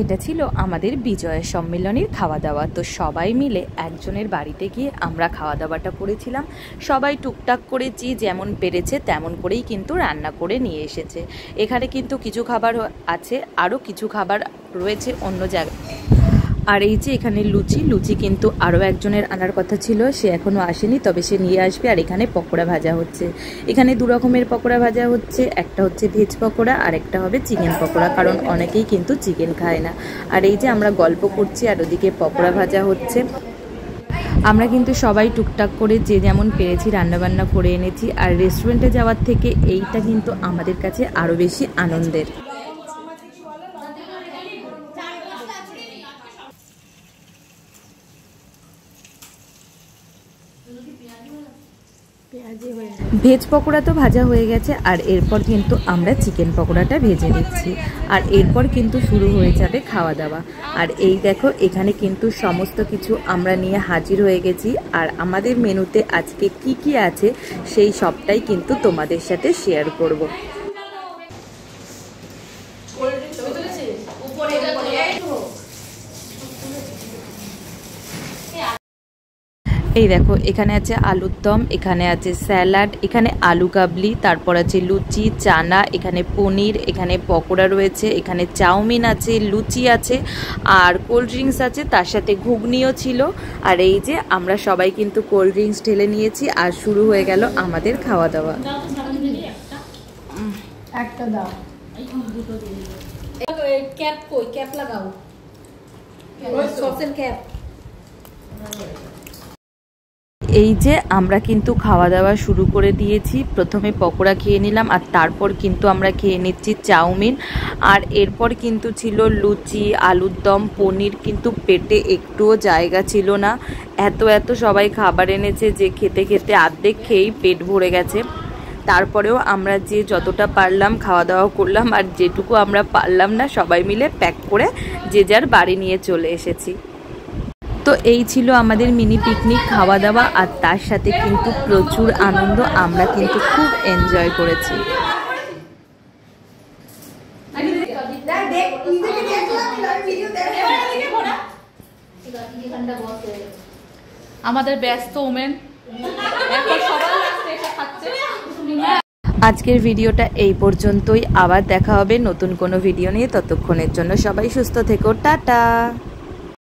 এটা ছিল আমাদের বিজয় সম্মেলনের খাওয়া দাওয়া। তো সবাই মিলে একজনের বাড়িতে গিয়ে আমরা খাওয়া দাওয়াটা করেছিলাম। সবাই টুকটাক করেছি, যেমন পেরেছে তেমন করেই কিন্তু রান্না করে নিয়ে এসেছে। এখানে কিন্তু কিছু খাবার আছে, আরও কিছু খাবার রয়েছে অন্য জায়গায়। আর এই যে এখানে লুচি কিন্তু আরও একজনের আনার কথা ছিল, সে এখনও আসেনি, তবে সে নিয়ে আসবে। আর এখানে পকোড়া ভাজা হচ্ছে। এখানে দু রকমের পকোড়া ভাজা হচ্ছে, একটা হচ্ছে ভেজ পকোড়া আর একটা হবে চিকেন পকোড়া, কারণ অনেকেই কিন্তু চিকেন খায় না। আর এই যে আমরা গল্প করছি আর ওদিকে পকোড়া ভাজা হচ্ছে। আমরা কিন্তু সবাই টুকটাক করে যে যেমন পেরেছি রান্নাবান্না করে এনেছি। আর রেস্টুরেন্টে যাওয়ার থেকে এইটা কিন্তু আমাদের কাছে আরও বেশি আনন্দের। ভেজ পকোড়া তো ভাজা হয়ে গেছে, আর এরপর কিন্তু আমরা চিকেন পকোড়াটা ভেজে নিচ্ছি। আর এরপর কিন্তু শুরু হয়ে যাবে খাওয়া দাওয়া। আর এই দেখো এখানে কিন্তু সমস্ত কিছু আমরা নিয়ে হাজির হয়ে গেছি। আর আমাদের মেনুতে আজকে কি কি আছে সেই সবটাই কিন্তু তোমাদের সাথে শেয়ার করব। এই দেখো এখানে আছে আলুর দম, এখানে আছে স্যালাড, এখানে আলু কাবলি, তারপর আছে লুচি, চানা, এখানে পনির, এখানে পকোড়া রয়েছে, এখানে চাউমিন আছে, লুচি আছে, আর কোল্ড ড্রিঙ্কস আছে, তার সাথে ঘুগনিও ছিল। আর এই যে আমরা সবাই কিন্তু কোল্ড ড্রিঙ্কস ঢেলে নিয়েছি, আর শুরু হয়ে গেল আমাদের খাওয়া দাওয়া। একটা দাও, ক্যাপ কই, ক্যাপ লাগাও, সসের ক্যাপ। এই যে আমরা কিন্তু খাওয়া দাওয়া শুরু করে দিয়েছি। প্রথমে পকোড়া খেয়ে নিলাম, আর তারপর কিন্তু আমরা খেয়ে নিচ্ছি চাউমিন। আর এরপর কিন্তু ছিল লুচি, আলুর দম, পনির। কিন্তু পেটে একটুও জায়গা ছিল না, এত সবাই খাবার এনেছে যে খেতে খেতে অর্ধেক খেয়েই পেট ভরে গেছে। তারপরেও আমরা যে যতটা পারলাম খাওয়া দাওয়া করলাম, আর যেটুকু আমরা পারলাম না সবাই মিলে প্যাক করে যে যার বাড়ি নিয়ে চলে এসেছি। তো এই ছিল আমাদের মিনি পিকনিক খাওয়া দাওয়া, আর তার সাথে কিন্তু প্রচুর আনন্দ, আমরা কিন্তু খুব এনজয় করেছি। আমাদের ব্যস্ত ওমেন আজকের ভিডিওটা এই পর্যন্তই। আবার দেখা হবে নতুন কোনো ভিডিও নিয়ে। ততক্ষণের জন্য সবাই সুস্থ থেকো, টাটা।